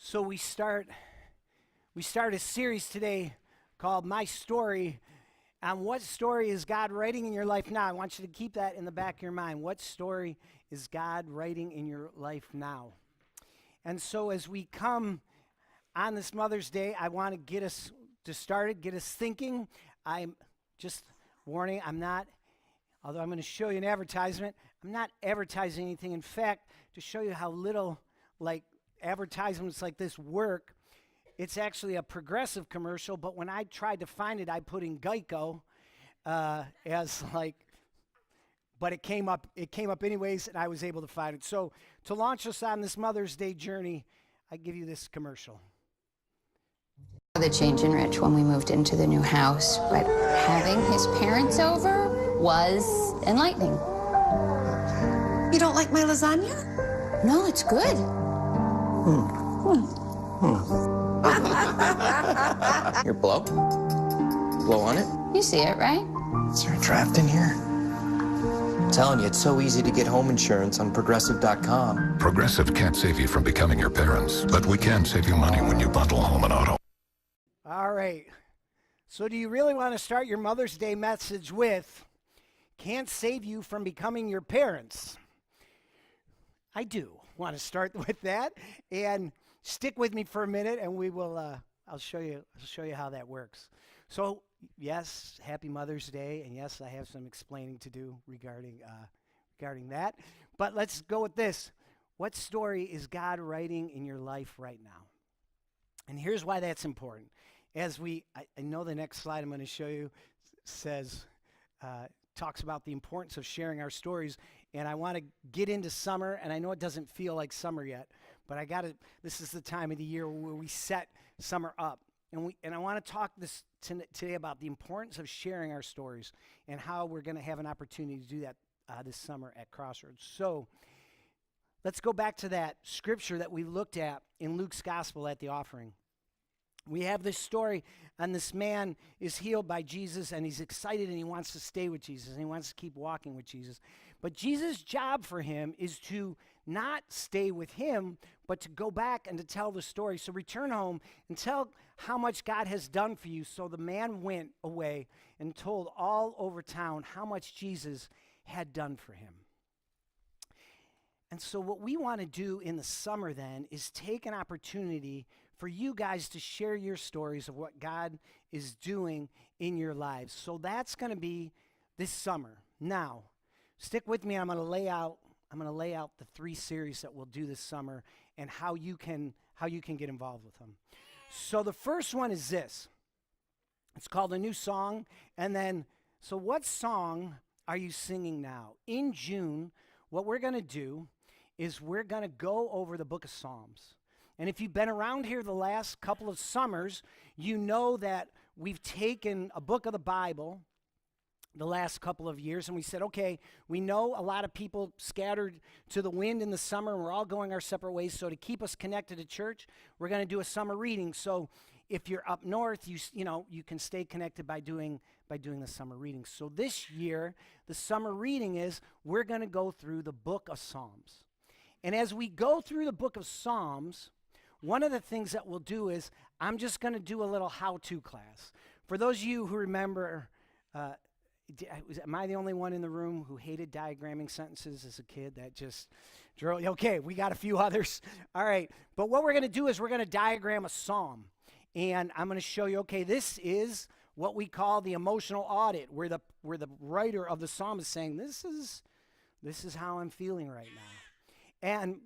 So we start a series today called My Story. And what story is God writing in your life now? I want you to keep that in the back of your mind. What story is God writing in your life now? And so as we come on this Mother's Day, I want to get us thinking. I'm just warning, although I'm going to show you an advertisement, I'm not advertising anything. In fact, to show you how little advertisements like this work, it's actually a Progressive commercial, but when I tried to find it, I put in Geico but it came up anyways, and I was able to find it. So to launch us on this Mother's Day journey, I give you this commercial. The change in Rich when we moved into the new house, but having his parents over was enlightening. You don't like my lasagna? No, it's good. Here, blow on it. You see it, right? Is there a draft in here? I'm telling you, it's so easy to get home insurance on Progressive.com. Progressive can't save you from becoming your parents, but we can save you money when you bundle home and auto. All right. So do you really want to start your Mother's Day message with, can't save you from becoming your parents? I do want to start with that, and stick with me for a minute, and we will. I'll show you how that works. So, yes, happy Mother's Day, and yes, I have some explaining to do regarding that. But let's go with this. What story is God writing in your life right now? And here's why that's important. As I know the next slide I'm going to show you talks about the importance of sharing our stories, and I want to get into summer, and I know it doesn't feel like summer yet, but this is the time of the year where we set summer up. And I want to talk today about the importance of sharing our stories and how we're going to have an opportunity to do that this summer at Crossroads. So let's go back to that scripture that we looked at in Luke's gospel at the offering. We have this story, and this man is healed by Jesus, and he's excited, and he wants to stay with Jesus, and he wants to keep walking with Jesus. But Jesus' job for him is to not stay with him, but to go back and to tell the story. So return home and tell how much God has done for you. So the man went away and told all over town how much Jesus had done for him. And so what we want to do in the summer then is take an opportunity for you guys to share your stories of what God is doing in your lives. So that's going to be this summer. Now, stick with me. I'm going to lay out the 3 series that we'll do this summer and how you can get involved with them. So the first one is this. It's called A New Song. And then, so what song are you singing now? In June, what we're going to do is we're going to go over the book of Psalms. And if you've been around here the last couple of summers, you know that we've taken a book of the Bible the last couple of years, and we said, okay, we know a lot of people scattered to the wind in the summer, and we're all going our separate ways, so to keep us connected to church, we're going to do a summer reading. So if you're up north, you can stay connected by doing the summer reading. So this year, the summer reading is we're going to go through the book of Psalms. And as we go through the book of Psalms, one of the things that we'll do is I'm just going to do a little how-to class. For those of you who remember, am I the only one in the room who hated diagramming sentences as a kid? That just drove. Okay, we got a few others. All right, but what we're going to do is we're going to diagram a psalm, and I'm going to show you. Okay, this is what we call the emotional audit, where the writer of the psalm is saying, "This is how I'm feeling right now,"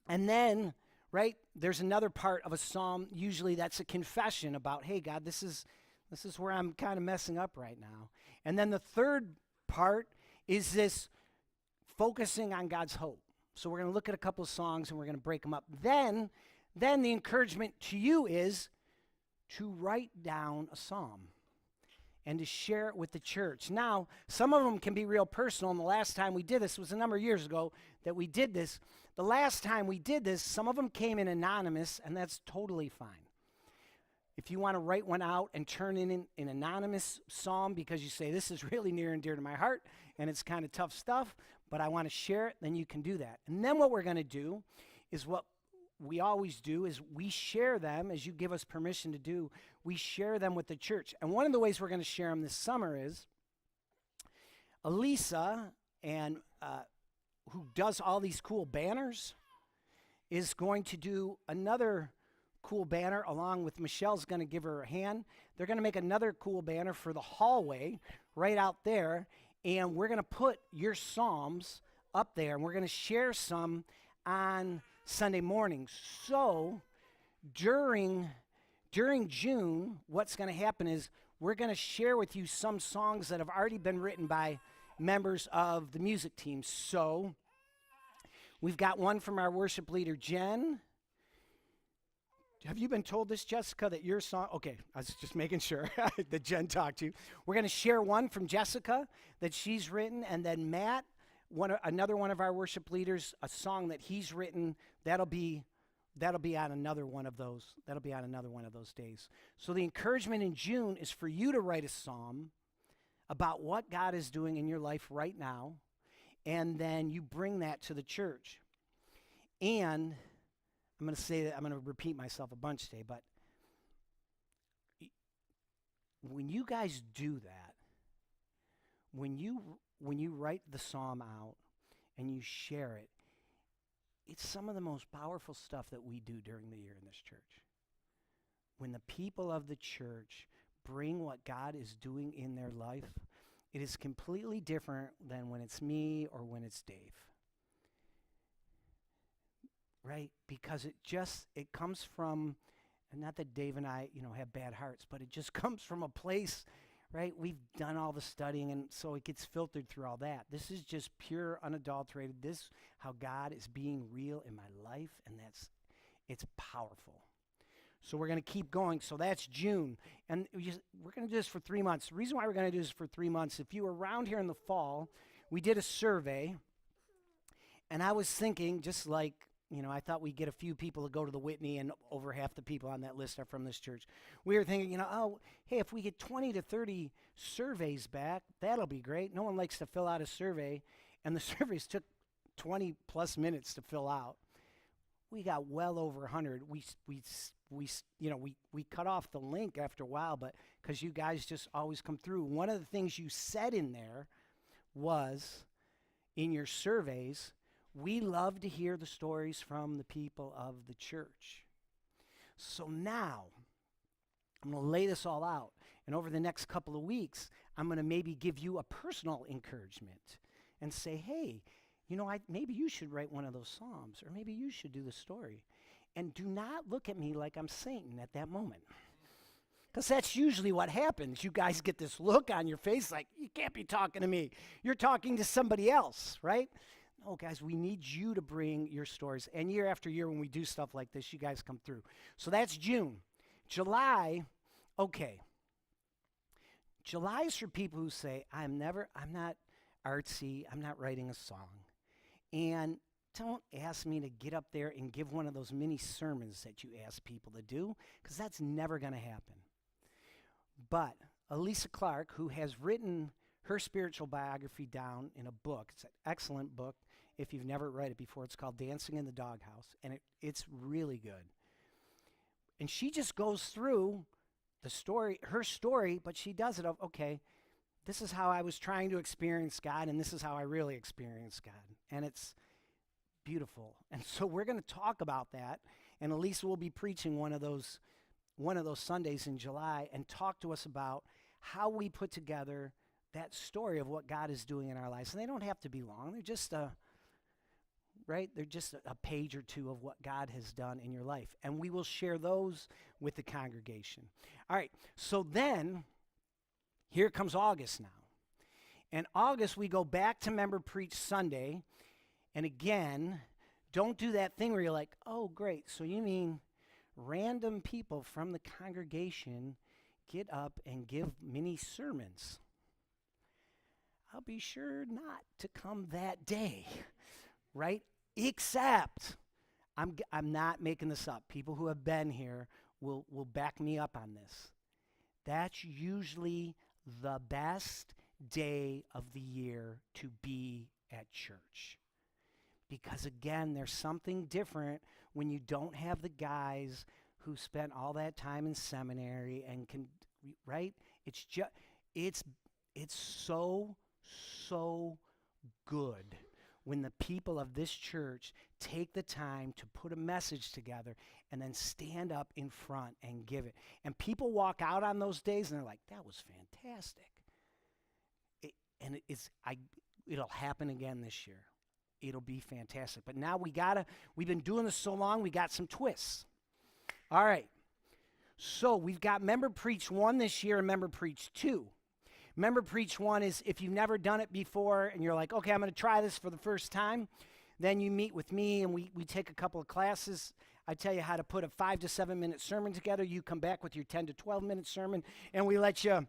and then. Right? There's another part of a psalm, usually that's a confession about, hey, God, this is where I'm kind of messing up right now. And then the third part is this focusing on God's hope. So we're going to look at a couple of songs and we're going to break them up. Then the encouragement to you is to write down a psalm and to share it with the church. Now, some of them can be real personal, and the last time we did this was a number of years ago that we did this. The last time we did this, some of them came in anonymous, and that's totally fine. If you want to write one out and turn in an anonymous psalm because you say, this is really near and dear to my heart, and it's kind of tough stuff, but I want to share it, then you can do that. And then what we're going to do is what we always do is we share them, as you give us permission to do, we share them with the church. And one of the ways we're going to share them this summer is Elisa, and who does all these cool banners, is going to do another cool banner along with Michelle's going to give her a hand. They're going to make another cool banner for the hallway right out there, and we're going to put your psalms up there, and we're going to share some on Sunday mornings. So during June, what's going to happen is we're going to share with you some songs that have already been written by members of the music team. So we've got one from our worship leader, Jen. Have you been told this, Jessica, that your song? Okay, I was just making sure that Jen talked to you. We're going to share one from Jessica that she's written, and then Matt, another one of our worship leaders, a song that he's written. That'll be on another one of those. That'll be on another one of those days. So the encouragement in June is for you to write a psalm about what God is doing in your life right now, and then you bring that to the church. And I'm going to say that I'm going to repeat myself a bunch today, but when you guys do that, when you write the psalm out and you share it, it's some of the most powerful stuff that we do during the year in this church. When the people of the church bring what God is doing in their life, it is completely different than when it's me or when it's Dave. Right? Because it comes from, and not that Dave and I, have bad hearts, but it just comes from a place, right? We've done all the studying, and so it gets filtered through all that. This is just pure, unadulterated. This is how God is being real in my life, and it's powerful. So we're going to keep going. So that's June. And we're going to do this for 3 months. The reason why we're going to do this for 3 months, if you were around here in the fall, we did a survey, and I was thinking, just like, I thought we'd get a few people to go to the Whitney, and over half the people on that list are from this church. We were thinking, hey, if we get 20 to 30 surveys back, that'll be great. No one likes to fill out a survey, and the surveys took 20 plus minutes to fill out. We got well over 100. We cut off the link after a while, but because you guys just always come through. One of the things you said in there was, in your surveys, we love to hear the stories from the people of the church. So now, I'm going to lay this all out. And over the next couple of weeks, I'm going to maybe give you a personal encouragement and say, hey, maybe you should write one of those psalms, or maybe you should do the story. And do not look at me like I'm Satan at that moment. Because that's usually what happens. You guys get this look on your face like, you can't be talking to me. You're talking to somebody else, right? No, guys, we need you to bring your stories. And year after year when we do stuff like this, you guys come through. So that's June. July, okay. July is for people who say, I'm not artsy, I'm not writing a song. And don't ask me to get up there and give one of those mini sermons that you ask people to do, because that's never going to happen. But Elisa Clark, who has written her spiritual biography down in a book, it's an excellent book. If you've never read it before, it's called Dancing in the Doghouse, and it's really good. And she just goes through her story, but she does it of, okay, this is how I was trying to experience God, and this is how I really experienced God. And it's beautiful. And so we're going to talk about that, and Elisa will be preaching one of those Sundays in July and talk to us about how we put together that story of what God is doing in our lives. And they don't have to be long. They're just a page or two of what God has done in your life. And we will share those with the congregation. All right, so then here comes August now. And August, we go back to Member Preach Sunday. And again, don't do that thing where you're like, oh, great, so you mean random people from the congregation get up and give mini sermons. I'll be sure not to come that day, right? Except, I'm not making this up. People who have been here will back me up on this. That's usually the best day of the year to be at church, Because again, there's something different when you don't have the guys who spent all that time in seminary and can, right? It's just, it's so good when the people of this church take the time to put a message together and then stand up in front and give it. And people walk out on those days and they're like, that was fantastic. It'll happen again this year. It'll be fantastic. But now we've been doing this so long, we got some twists. All right. So we've got Member Preach 1 this year and Member Preach 2. Member Preach 1 is if you've never done it before and you're like, okay, I'm going to try this for the first time, then you meet with me and we take a couple of classes. I tell you how to put a 5 to 7 minute sermon together. You come back with your 10 to 12 minute sermon, and we let you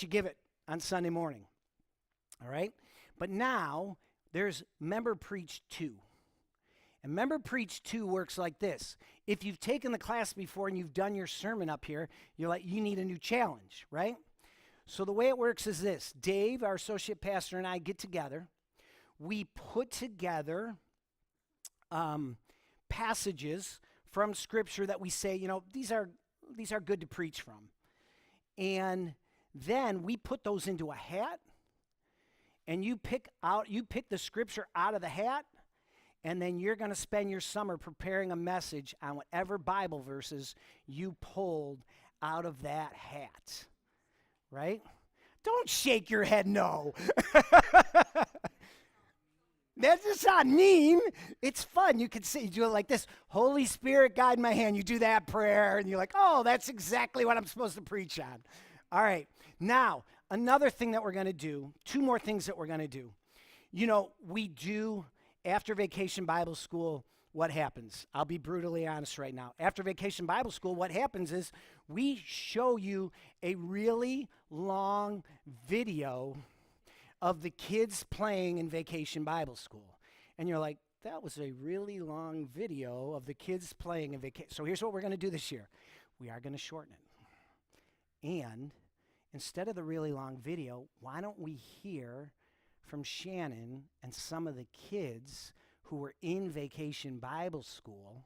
give it on Sunday morning. All right? But now there's Member Preach 2. And Member Preach 2 works like this. If you've taken the class before and you've done your sermon up here, you're like, you need a new challenge, right? So the way it works is this. Dave, our associate pastor, and I get together. We put together passages from Scripture that we say, these are good to preach from. And then we put those into a hat, and you pick the Scripture out of the hat, and then you're going to spend your summer preparing a message on whatever Bible verses you pulled out of that hat. Right? Don't shake your head no. That's just not mean. It's fun. You can say, you do it like this. Holy Spirit, guide my hand. You do that prayer, and you're like, oh, that's exactly what I'm supposed to preach on. All right. Now, another thing that we're going to do, 2 more things that we're going to do. We do, after Vacation Bible School, what happens? I'll be brutally honest right now. After Vacation Bible School, what happens is we show you a really long video of the kids playing in Vacation Bible School. And you're like, that was a really long video of the kids playing in Vacation. So here's what we're going to do this year. We are going to shorten it. And instead of the really long video, why don't we hear from Shannon and some of the kids who were in Vacation Bible School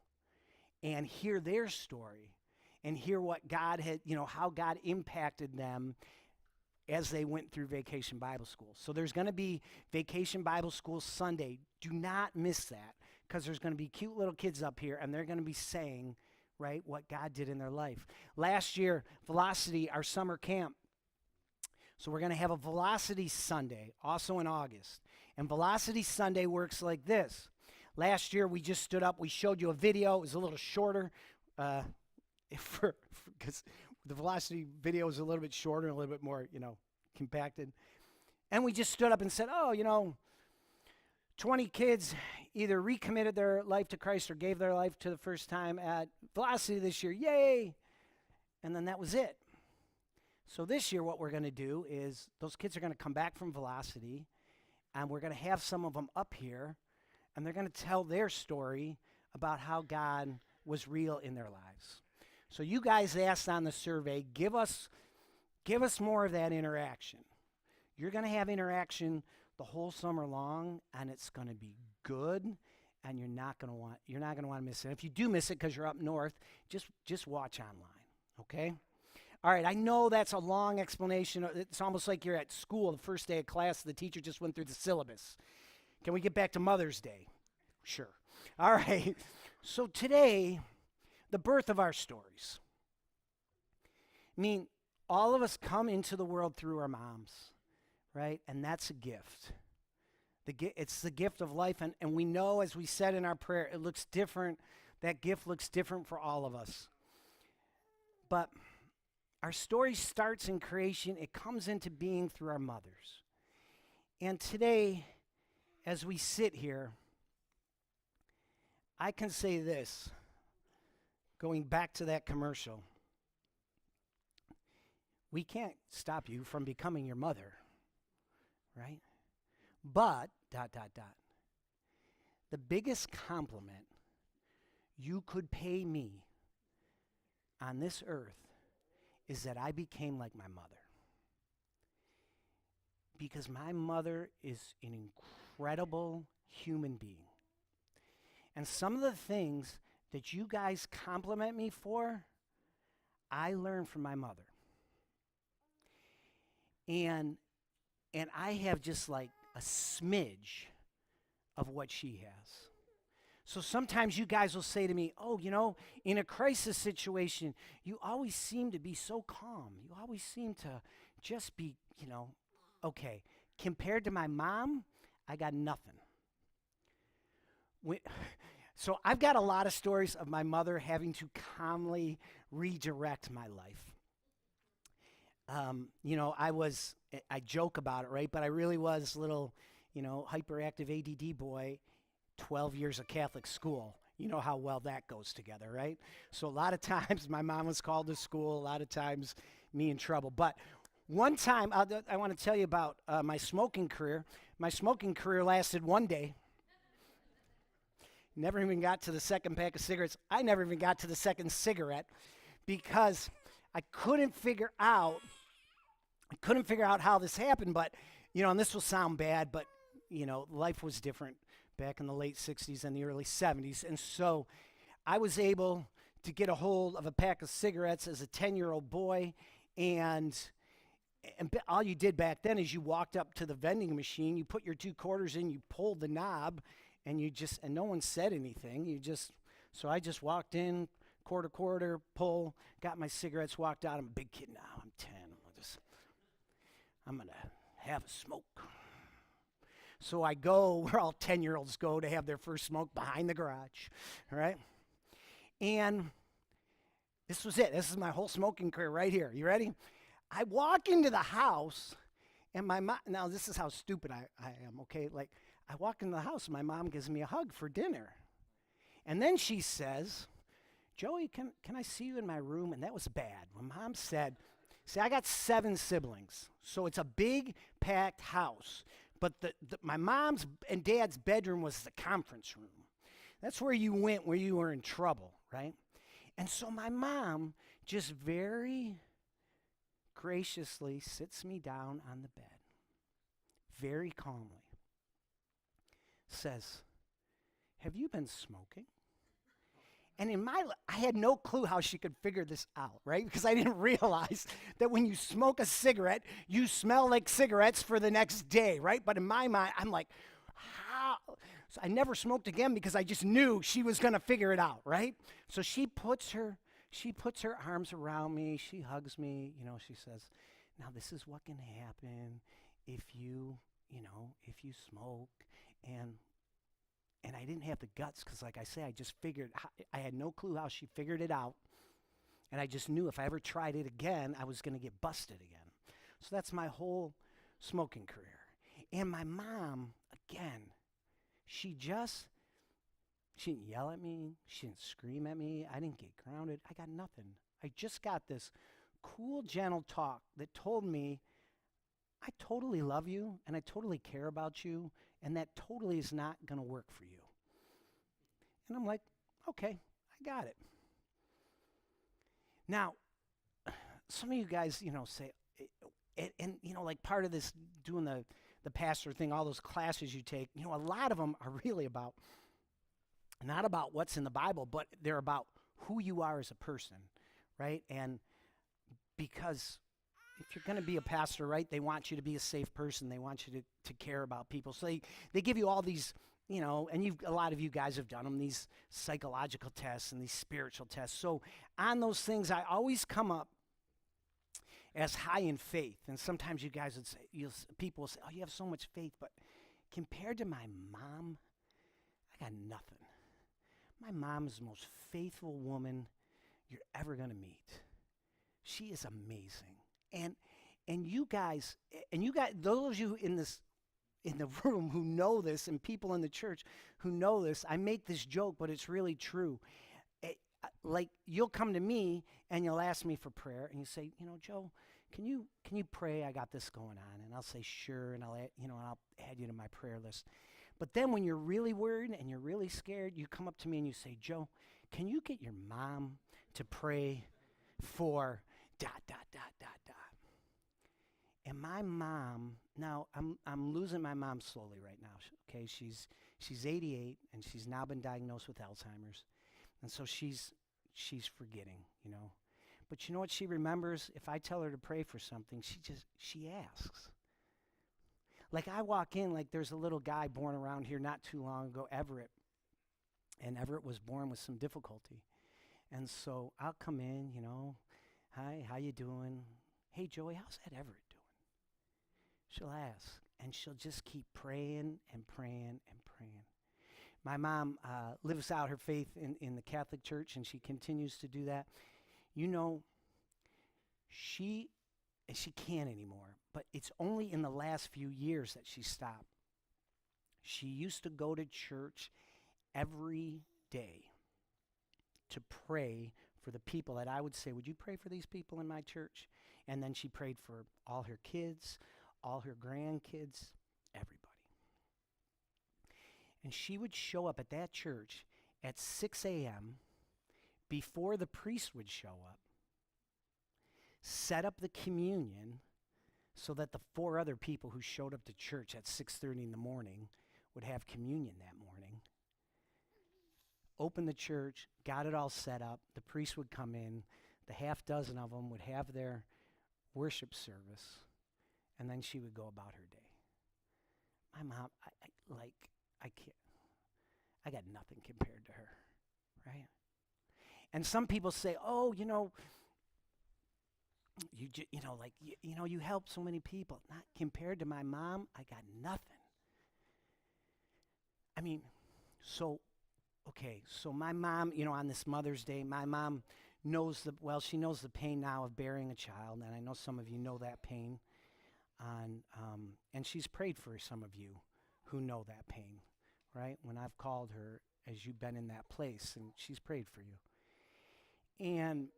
and hear their story and hear what God had, how God impacted them as they went through Vacation Bible School. So there's going to be Vacation Bible School Sunday. Do not miss that, because there's going to be cute little kids up here, and they're going to be saying, right, what God did in their life. Last year, Velocity, our summer camp, so we're going to have a Velocity Sunday, also in August. And Velocity Sunday works like this. Last year, we just stood up. We showed you a video. It was a little shorter because the Velocity video is a little bit shorter, a little bit more, compacted. And we just stood up and said, 20 kids either recommitted their life to Christ or gave their life to the first time at Velocity this year. Yay! And then that was it. So this year, what we're going to do is those kids are going to come back from Velocity, and we're going to have some of them up here, and they're going to tell their story about how God was real in their lives. So you guys asked on the survey, give us more of that interaction. You're going to have interaction the whole summer long, and it's going to be good, and you're not going to want to miss it. If you do miss it because you're up north, just watch online, okay? All right, I know that's a long explanation. It's almost like you're at school, the first day of class, the teacher just went through the syllabus. Can we get back to Mother's Day? Sure. All right. So today, the birth of our stories. I mean, all of us come into the world through our moms, right? And that's a gift. It's the gift of life. And we know, as we said in our prayer, it looks different. That gift looks different for all of us. But our story starts in creation. It comes into being through our mothers. And today, as we sit here, I can say this, going back to that commercial. We can't stop you from becoming your mother, right? But, ... the biggest compliment you could pay me on this earth is that I became like my mother. Because my mother is an incredible human being. And some of the things that you guys compliment me for, I learned from my mother. And I have just like a smidge of what she has. So sometimes you guys will say to me, oh, you know, in a crisis situation, you always seem to be so calm. You always seem to just be, you know, okay. Compared to my mom, I got nothing. So I've got a lot of stories of my mother having to calmly redirect my life. You know, I joke about it, right? But I really was a little, you know, hyperactive ADD boy, 12 years of Catholic school. You know how well that goes together, right? So a lot of times my mom was called to school, a lot of times me in trouble. But one time, I want to tell you about my smoking career. My smoking career lasted one day. Never even got to the second pack of cigarettes. I never even got to the second cigarette because I couldn't figure out how this happened. But, you know, and this will sound bad, but, you know, life was different back in the late 60s and the early 70s. And so I was able to get a hold of a pack of cigarettes as a 10-year-old boy. And all you did back then is you walked up to the vending machine, you put your 2 quarters in, you pulled the knob, and and no one said anything. So I just walked in, quarter, pull, got my cigarettes, walked out. I'm a big kid now. I'm 10. I'm going to have a smoke. So I go where all 10-year-olds go to have their first smoke, behind the garage, all right? And this was it. This is my whole smoking career right here. You ready? I walk into the house, and my mom, now this is how stupid I am, okay? Like, I walk into the house, and my mom gives me a hug for dinner. And then she says, Joey, can I see you in my room? And that was bad. My mom said, see, I got 7 siblings, so it's a big, packed house. But my mom's and dad's bedroom was the conference room. That's where you went where you were in trouble, right? And so my mom just very graciously sits me down on the bed, very calmly, says, have you been smoking? And I had no clue how she could figure this out, right? Because I didn't realize that when you smoke a cigarette, you smell like cigarettes for the next day, right? But in my mind, I'm like, how? So I never smoked again because I just knew she was going to figure it out, right? So she puts her arms around me, she hugs me, you know, she says, now this is what can happen if you smoke. And I didn't have the guts because, like I say, I just figured, I had no clue how she figured it out. And I just knew if I ever tried it again, I was going to get busted again. So that's my whole smoking career. And my mom, again, she didn't yell at me. She didn't scream at me. I didn't get grounded. I got nothing. I just got this cool, gentle talk that told me, I totally love you and I totally care about you, and that totally is not going to work for you. And I'm like, okay, I got it. Now, some of you guys, you know, say, and you know, like part of this doing the pastor thing, all those classes you take, you know, a lot of them are really about, not about what's in the Bible, but they're about who you are as a person, right? And because if you're going to be a pastor, right, they want you to be a safe person. They want you to care about people. So they give you all these, you know, and a lot of you guys have done them, these psychological tests and these spiritual tests. So on those things, I always come up as high in faith. And sometimes you guys would say, people will say, oh, you have so much faith. But compared to my mom, I got nothing. My mom is the most faithful woman you're ever going to meet. She is amazing. And you guys, those of you in the room who know this, and people in the church who know this, I make this joke, but it's really true. Like, you'll come to me and you'll ask me for prayer, and you say, you know, Joe, can you pray? I got this going on, and I'll say sure, and I'll add you to my prayer list. But then when you're really worried and you're really scared, you come up to me and you say, Joe, can you get your mom to pray for ... And my mom, now I'm losing my mom slowly right now. Okay, she's She's 88, and she's now been diagnosed with Alzheimer's. And so she's forgetting, you know. But you know what she remembers? If I tell her to pray for something, she asks. Like I walk in, like there's a little guy born around here not too long ago, Everett. And Everett was born with some difficulty. And so I'll come in, you know, hi, how you doing? Hey, Joey, how's that Everett doing? She'll ask, and she'll just keep praying and praying and praying. My mom lives out her faith in the Catholic Church, and she continues to do that. You know, she can't anymore, but it's only in the last few years that she stopped. She used to go to church every day to pray for the people that I would say, would you pray for these people in my church? And then she prayed for all her kids, all her grandkids, everybody. And she would show up at that church at 6 a.m. before the priest would show up, set up the communion so that the 4 other people who showed up to church at 6:30 in the morning would have communion that morning. Opened the church, got it all set up. The priest would come in. The half dozen of them would have their worship service, and then she would go about her day. My mom, I can't. I got nothing compared to her, right? And some people say, "Oh, you know, you help so many people." Not compared to my mom, I got nothing. I mean, so my mom, you know, on this Mother's Day, my mom knows she knows the pain now of bearing a child, and I know some of you know that pain. And she's prayed for some of you who know that pain, right? When I've called her as you've been in that place, and she's prayed for you. And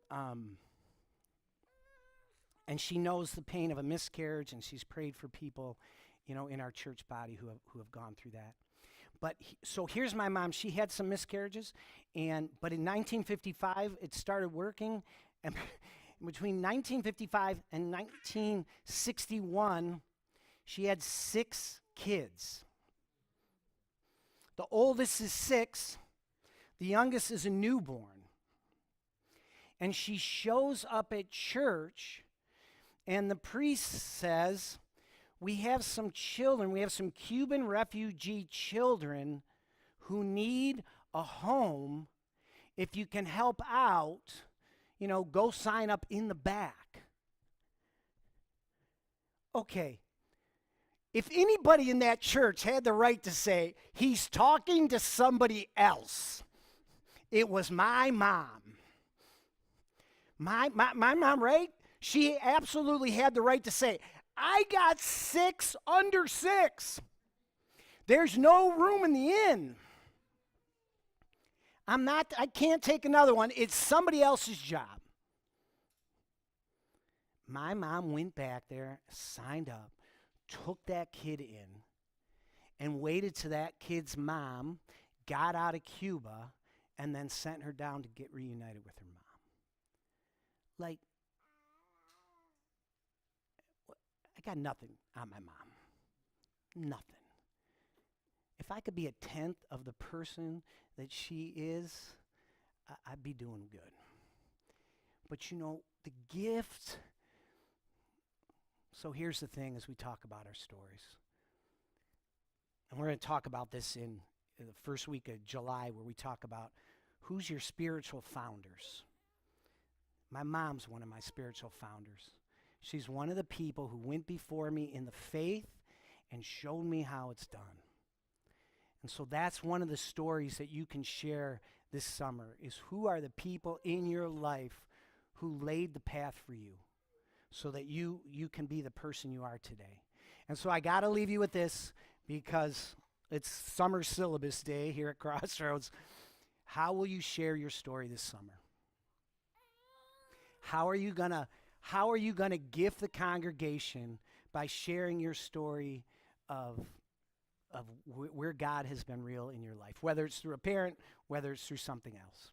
she knows the pain of a miscarriage, and she's prayed for people, you know, in our church body who have gone through that. But so here's my mom. She had some miscarriages, but in 1955 it started working, and between 1955 and 1961, she had 6 kids. The oldest is 6. The youngest is a newborn. And she shows up at church, and the priest says, we have some children, we have some Cuban refugee children who need a home. If you can help out, you know, go sign up in the back. Okay. If anybody in that church had the right to say, he's talking to somebody else, it was my mom. My mom, right? She absolutely had the right to say, I got 6 under 6. There's no room in the inn. I can't take another one. It's somebody else's job. My mom went back there, signed up, took that kid in, and waited till that kid's mom got out of Cuba and then sent her down to get reunited with her mom. Like, I got nothing on my mom. Nothing. If I could be a 10th of the person that she is, I'd be doing good. But you know, the gift. So here's the thing as we talk about our stories. And we're going to talk about this in the first week of July, where we talk about who's your spiritual founders. My mom's one of my spiritual founders. She's one of the people who went before me in the faith and showed me how it's done. And so that's one of the stories that you can share this summer, is who are the people in your life who laid the path for you so that you can be the person you are today. And so I got to leave you with this, because it's summer syllabus day here at Crossroads. How will you share your story this summer? How are you gonna gift the congregation by sharing your story of where God has been real in your life, whether it's through a parent, whether it's through something else?